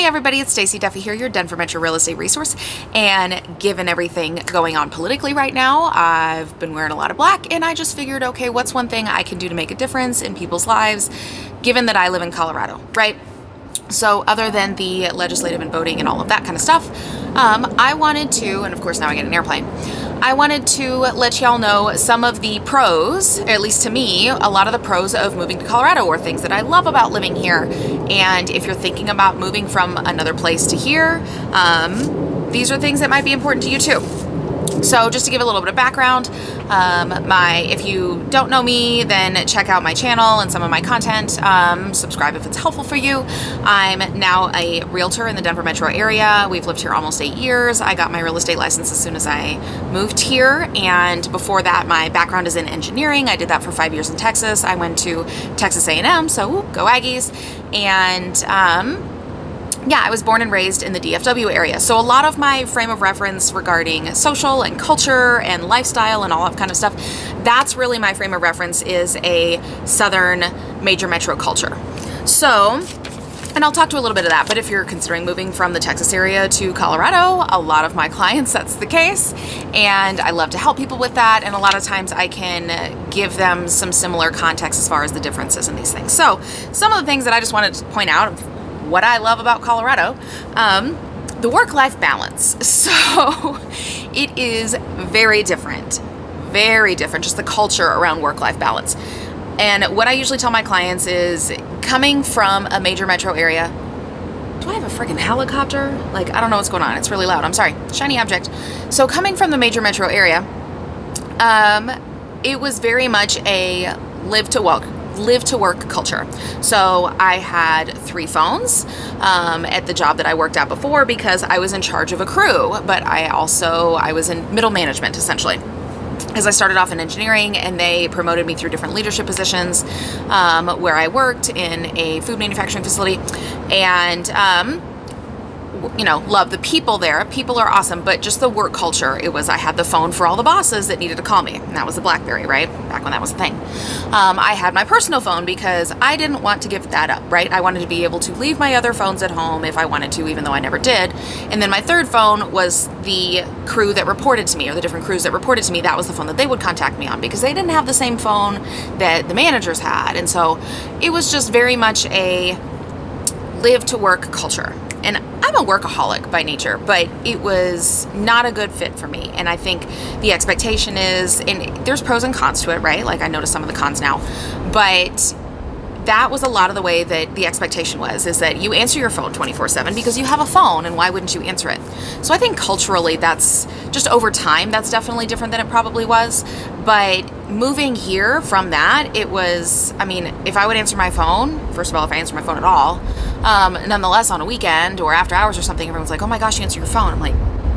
Hey everybody, it's Stacey Duffy here, your Denver Metro real estate resource. And given everything going on politically right now, I've been wearing a lot of black and I just figured, okay, what's one thing I can do to make a difference in people's lives, given that I live in Colorado, right? So other than the legislative and voting and all of that kind of stuff, I wanted to, and of course now I get an airplane, I wanted to let y'all know some of the pros, at least to me, a lot of the pros of moving to Colorado or things that I love about living here. And if you're thinking about moving from another place to here, these are things that might be important to you too. So just to give a little bit of background, if you don't know me, then check out my channel and some of my content. Subscribe if it's helpful for you. I'm now a realtor in the Denver metro area. We've lived here almost 8 years. I got my real estate license as soon as I moved here. And before that, my background is in engineering. I did that for 5 years in Texas. I went to Texas A&M, so go Aggies. And yeah, I was born and raised in the DFW area. So a lot of my frame of reference regarding social and culture and lifestyle and all that kind of stuff, that's really my frame of reference is a Southern major metro culture. So, and I'll talk to a little bit of that, but if you're considering moving from the Texas area to Colorado, a lot of my clients, that's the case. And I love to help people with that. And a lot of times I can give them some similar context as far as the differences in these things. So some of the things that I just wanted to point out, what I love about Colorado, the work-life balance. So it is very different, just the culture around work-life balance. And what I usually tell my clients is coming from a major metro area. Do I have a freaking helicopter? Like, I don't know what's going on. It's really loud. I'm sorry. Shiny object. So coming from the major metro area, it was very much a live to work culture. So I had 3 phones at the job that I worked at before because I was in charge of a crew, but I was in middle management essentially. As I started off in engineering and they promoted me through different leadership positions where I worked in a food manufacturing facility and love the people there. People are awesome, but just the work culture, I had the phone for all the bosses that needed to call me. And that was the BlackBerry, right? Back when that was a thing. I had my personal phone because I didn't want to give that up, right? I wanted to be able to leave my other phones at home if I wanted to, even though I never did. And then my third phone was the crew that reported to me, or the different crews that reported to me. That was the phone that they would contact me on because they didn't have the same phone that the managers had. And so it was just very much a live to work culture. And I'm a workaholic by nature, but it was not a good fit for me. And I think the expectation is, and there's pros and cons to it, right? Like I notice some of the cons now, but that was a lot of the way that the expectation is that you answer your phone 24/7 because you have a phone, and why wouldn't you answer it? So I think culturally that's just over time, that's definitely different than it probably was. But moving here from that, if I would answer my phone, first of all, if I answer my phone at all, nonetheless on a weekend or after hours or something, everyone's like, oh my gosh, you answer your phone. I'm like,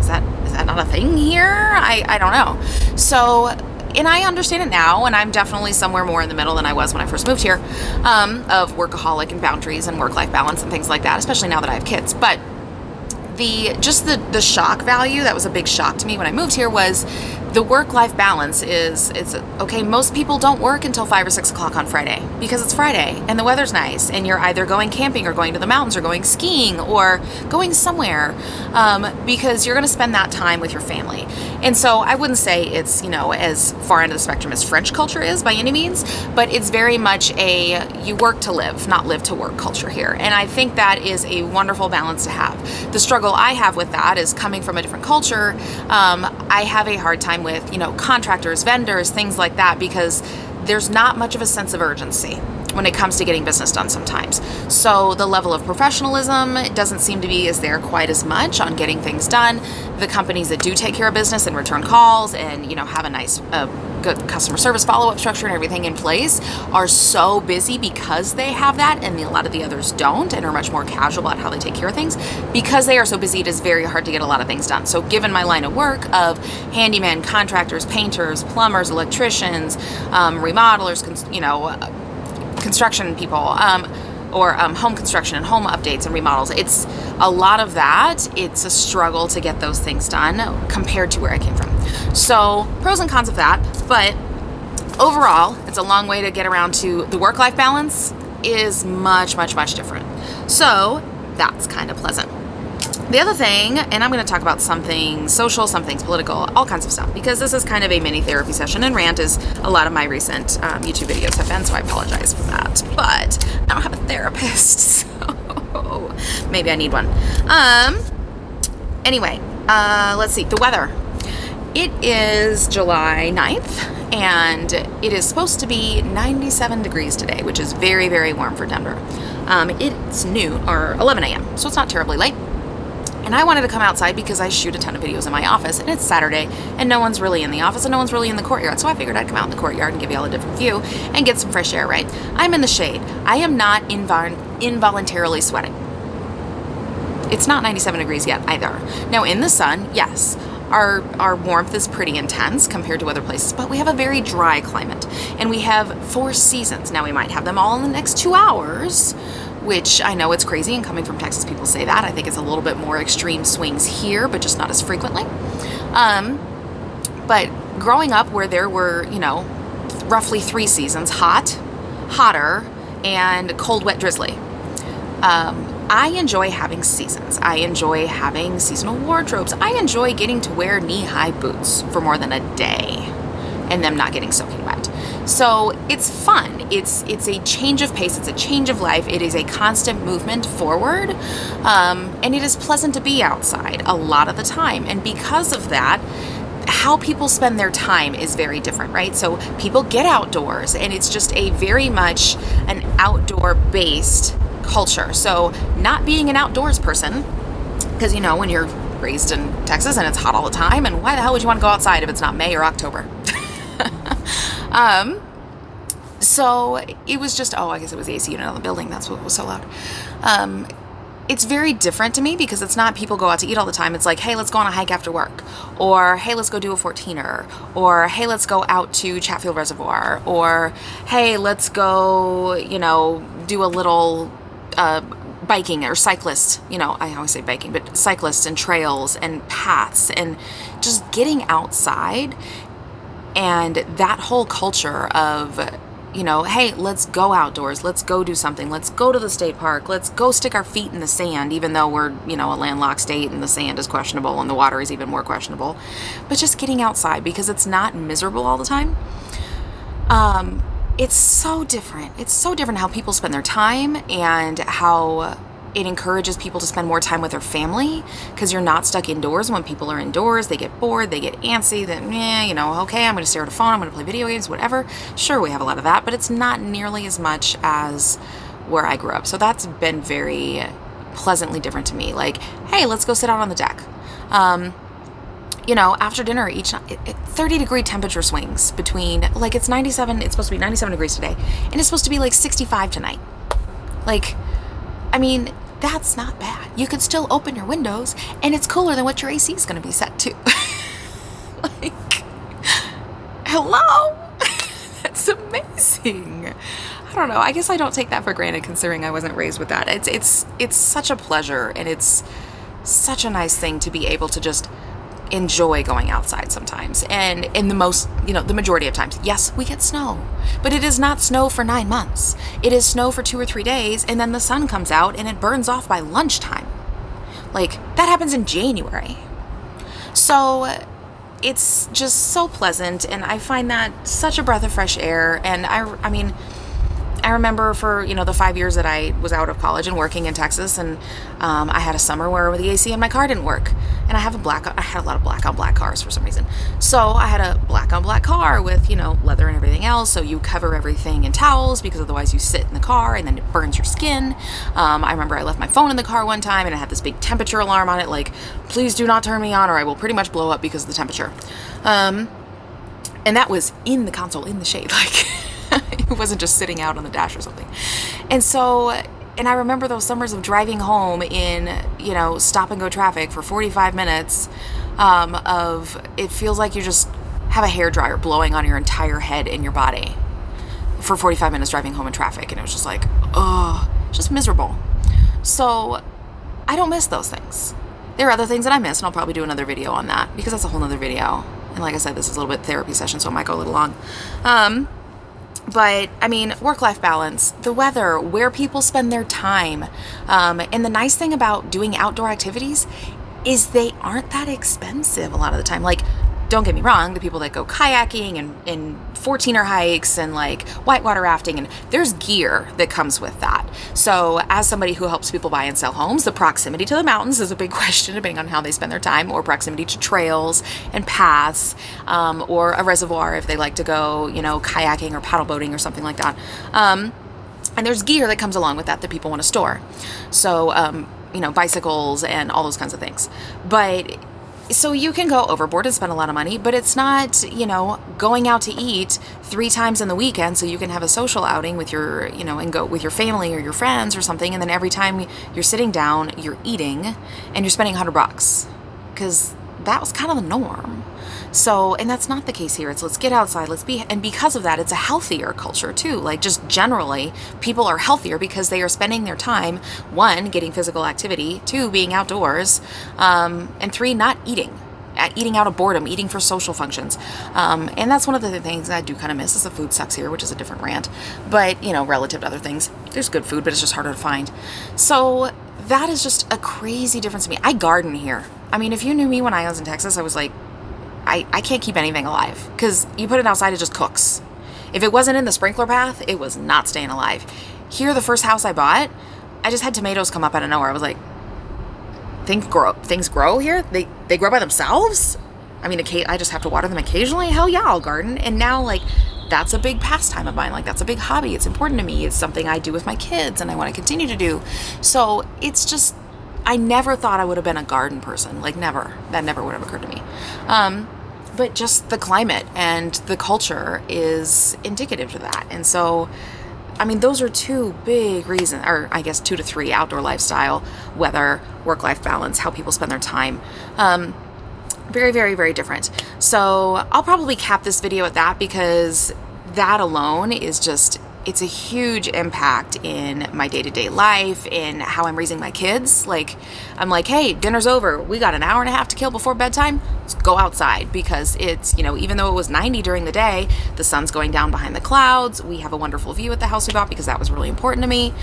is that not a thing here? I don't know. So, and I understand it now, and I'm definitely somewhere more in the middle than I was when I first moved here, of workaholic and boundaries and work-life balance and things like that, especially now that I have kids. But the shock value, that was a big shock to me when I moved here, was the work-life balance it's okay, most people don't work until 5 or 6 o'clock on Friday because it's Friday and the weather's nice and you're either going camping or going to the mountains or going skiing or going somewhere because you're going to spend that time with your family. And so I wouldn't say it's, as far into the spectrum as French culture is by any means, but it's very much you work to live, not live to work culture here. And I think that is a wonderful balance to have. The struggle I have with that is coming from a different culture. I have a hard time with, contractors, vendors, things like that, because there's not much of a sense of urgency when it comes to getting business done sometimes. So the level of professionalism doesn't seem to be there quite as much on getting things done. The companies that do take care of business and return calls and, have a nice, good customer service follow-up structure and everything in place are so busy because they have that, and a lot of the others don't and are much more casual about how they take care of things. Because they are so busy, it is very hard to get a lot of things done. So given my line of work of handyman, contractors, painters, plumbers, electricians, remodelers, construction people, or home construction and home updates and remodels. It's a lot of that. It's a struggle to get those things done compared to where I came from. So pros and cons of that, but overall, it's a long way to get around to the work-life balance is much, much, much different. So that's kind of pleasant. The other thing, and I'm going to talk about some things social, some things political, all kinds of stuff, because this is kind of a mini therapy session, and rant is a lot of my recent YouTube videos have been, so I apologize for that. But I don't have a therapist, so maybe I need one. Anyway, let's see, the weather. It is July 9th, and it is supposed to be 97 degrees today, which is very, very warm for Denver. It's noon, or 11 a.m., so it's not terribly late. And I wanted to come outside because I shoot a ton of videos in my office, and it's Saturday, and no one's really in the office, and no one's really in the courtyard. So I figured I'd come out in the courtyard and give you all a different view and get some fresh air, right? I'm in the shade. I am not involuntarily sweating. It's not 97 degrees yet either. Now in the sun, yes, our warmth is pretty intense compared to other places, but we have a very dry climate, and we have 4 seasons. Now we might have them all in the next 2 hours, which I know it's crazy, and coming from Texas, people say that. I think it's a little bit more extreme swings here, but just not as frequently. But growing up where there were, roughly 3 seasons, hot, hotter, and cold, wet, drizzly, I enjoy having seasons. I enjoy having seasonal wardrobes. I enjoy getting to wear knee-high boots for more than a day and them not getting soaking wet. So it's fun. It's a change of pace. It's a change of life. It is a constant movement forward. And it is pleasant to be outside a lot of the time. And because of that, how people spend their time is very different, right? So people get outdoors, and it's just a very much an outdoor-based culture. So not being an outdoors person, because when you're raised in Texas and it's hot all the time, and why the hell would you want to go outside if it's not May or October? So it was just, I guess it was the AC unit on the building. That's what was so loud. It's very different to me because it's not people go out to eat all the time. It's like, hey, let's go on a hike after work, or hey, let's go do a 14er, or hey, let's go out to Chatfield Reservoir, or hey, let's go, do a little biking or cyclist, I always say biking, but cyclists and trails and paths, and just getting outside. And that whole culture of, hey, let's go outdoors, let's go do something, let's go to the state park, let's go stick our feet in the sand, even though we're, a landlocked state and the sand is questionable and the water is even more questionable. But just getting outside because it's not miserable all the time. It's so different. It's so different how people spend their time, and how it encourages people to spend more time with their family, because you're not stuck indoors. When people are indoors, they get bored, they get antsy, then, okay, I'm going to stare at a phone, I'm going to play video games, whatever. Sure, we have a lot of that, but it's not nearly as much as where I grew up. So that's been very pleasantly different to me. Like, hey, let's go sit out on the deck. After dinner each night, 30-degree temperature swings between, it's 97, it's supposed to be 97 degrees today, and it's supposed to be 65 tonight. That's not bad. You could still open your windows, and it's cooler than what your AC is going to be set to. Hello? That's amazing. I don't know. I guess I don't take that for granted, considering I wasn't raised with that. It's such a pleasure, and it's such a nice thing to be able to just enjoy going outside sometimes. And in the majority of times, yes, we get snow, but it is not snow for 9 months. It is snow for 2 or 3 days, and then the sun comes out and it burns off by lunchtime. That happens in January. So it's just so pleasant, and I find that such a breath of fresh air. And I remember for, the 5 years that I was out of college and working in Texas, and I had a summer where the AC in my car didn't work. And I had a lot of black on black cars for some reason. So I had a black on black car with, leather and everything else. So you cover everything in towels, because otherwise you sit in the car and then it burns your skin. I remember I left my phone in the car one time, and it had this big temperature alarm on it, please do not turn me on or I will pretty much blow up because of the temperature. And that was in the console, in the shade, it wasn't just sitting out on the dash or something. And I remember those summers of driving home in, stop and go traffic for 45 minutes, it feels like you just have a hairdryer blowing on your entire head and your body for 45 minutes driving home in traffic. And it was just just miserable. So I don't miss those things. There are other things that I miss, and I'll probably do another video on that, because that's a whole nother video. And like I said, this is a little bit therapy session, so it might go a little long. But I mean, work-life balance, the weather, where people spend their time. And the nice thing about doing outdoor activities is they aren't that expensive a lot of the time. Like, don't get me wrong, the people that go kayaking and 14er hikes and like whitewater rafting, and there's gear that comes with that. So as somebody who helps people buy and sell homes, the proximity to the mountains is a big question depending on how they spend their time, or proximity to trails and paths, or a reservoir if they like to go, kayaking or paddle boating or something like that. And there's gear that comes along with that people want to store. So, bicycles and all those kinds of things. But so you can go overboard and spend a lot of money, but it's not, going out to eat 3 times in the weekend so you can have a social outing with your, and go with your family or your friends or something. And then every time you're sitting down, you're eating and you're spending $100, because that was kind of the norm. So, and that's not the case here. It's let's get outside, and because of that, it's a healthier culture too. Like, just generally, people are healthier because they are spending their time, 1, getting physical activity, 2, being outdoors, and 3, not eating out of boredom, eating for social functions. And that's one of the things I do kind of miss, is the food sucks here, which is a different rant. But, relative to other things, there's good food, but it's just harder to find. So that is just a crazy difference to me. I garden here. I mean, if you knew me when I was in Texas, I was like, I can't keep anything alive, because you put it outside, it just cooks. If it wasn't in the sprinkler path, it was not staying alive. Here, the first house I bought, I just had tomatoes come up out of nowhere. I was like, things grow here? They grow by themselves? I mean, I just have to water them occasionally? Hell yeah, I'll garden. And now, like, that's a big pastime of mine. Like, that's a big hobby. It's important to me. It's something I do with my kids and I want to continue to do. So it's just, I never thought I would have been a garden person. Like, never. That never would have occurred to me. But just the climate and the culture is indicative to that. And so, I mean, those are 2 big reasons, or I guess 2 to 3: outdoor lifestyle, weather, work-life balance, how people spend their time. Very, very, very different. So I'll probably cap this video at that, because that alone is just, it's a huge impact in my day-to-day life, in how I'm raising my kids. Like, I'm like, hey, dinner's over. We got an hour and a half to kill before bedtime. Let's go outside, because it's, even though it was 90 during the day, the sun's going down behind the clouds. We have a wonderful view at the house we bought, because that was really important to me.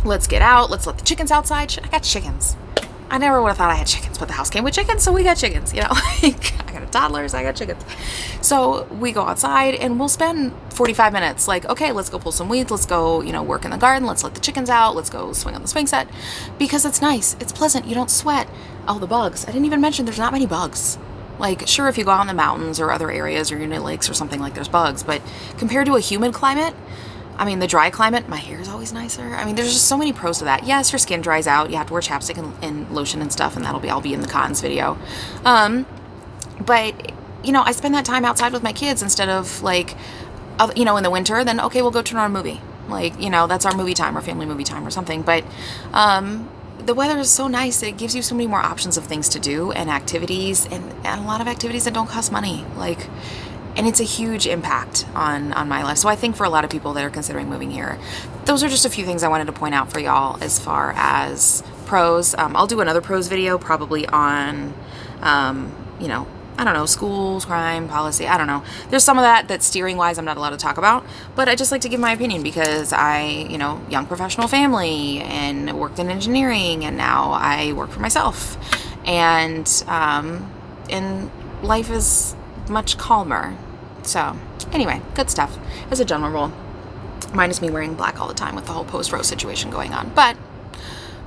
Let's get out. Let's let the chickens outside. Shit, I got chickens. I never would have thought I had chickens, but the house came with chickens, so we got chickens, I got a toddler, so I got chickens. So we go outside and we'll spend 45 minutes, like, okay, let's go pull some weeds, let's go, work in the garden, let's let the chickens out, let's go swing on the swing set, because it's nice, it's pleasant, you don't sweat. Oh, the bugs. I didn't even mention there's not many bugs. Like, sure, if you go out in the mountains or other areas or you're near lakes or something, like, there's bugs, but compared to a humid climate, I mean, the dry climate, my hair is always nicer. I mean, there's just so many pros to that. Yes, your skin dries out. You have to wear chapstick and lotion and stuff, and that'll all be in the cons video. But, I spend that time outside with my kids instead of, like, in the winter, then, okay, we'll go turn on a movie. Like, that's our movie time, our family movie time or something. But the weather is so nice. It gives you so many more options of things to do and activities, and a lot of activities that don't cost money. Like, and it's a huge impact on my life. So I think for a lot of people that are considering moving here, those are just a few things I wanted to point out for y'all as far as pros. I'll do another pros video probably on, I don't know, schools, crime, policy, I don't know. There's some of that steering wise I'm not allowed to talk about, but I just like to give my opinion, because I, young professional family, and worked in engineering, and now I work for myself. And life is much calmer. So anyway, good stuff as a general rule, minus me wearing black all the time with the whole post-roast situation going on, but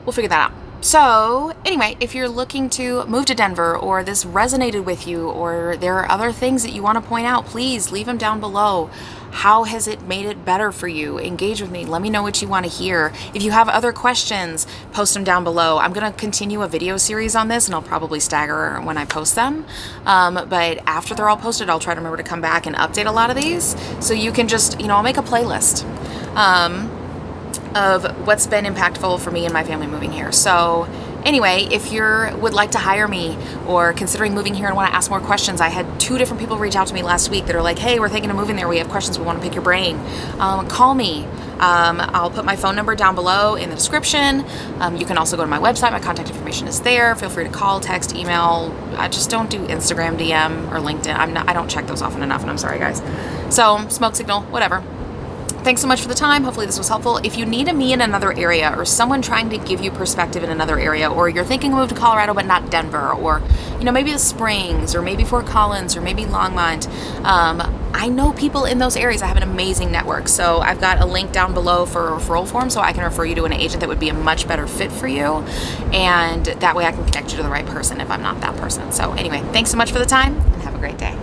we'll figure that out. So anyway, if you're looking to move to Denver, or this resonated with you, or there are other things that you want to point out, please leave them down below. How has it made it better for you? Engage with me. Let me know what you want to hear. If you have other questions, post them down below. I'm going to continue a video series on this, and I'll probably stagger when I post them. But after they're all posted, I'll try to remember to come back and update a lot of these. So you can just, I'll make a playlist of what's been impactful for me and my family moving here. So Anyway, if you would like to hire me or considering moving here and want to ask more questions, I had 2 different people reach out to me last week that are like, hey, we're thinking of moving there. We have questions. We want to pick your brain. Call me. I'll put my phone number down below in the description. You can also go to my website. My contact information is there. Feel free to call, text, email. I just don't do Instagram DM or LinkedIn. I don't check those often enough, and I'm sorry, guys. So, smoke signal, whatever. Thanks so much for the time. Hopefully this was helpful. If you need me in another area or someone trying to give you perspective in another area, or you're thinking of moving to Colorado but not Denver, or maybe the Springs, or maybe Fort Collins, or maybe Longmont, I know people in those areas. I have an amazing network. So I've got a link down below for a referral form so I can refer you to an agent that would be a much better fit for you. And that way I can connect you to the right person if I'm not that person. So anyway, thanks so much for the time and have a great day.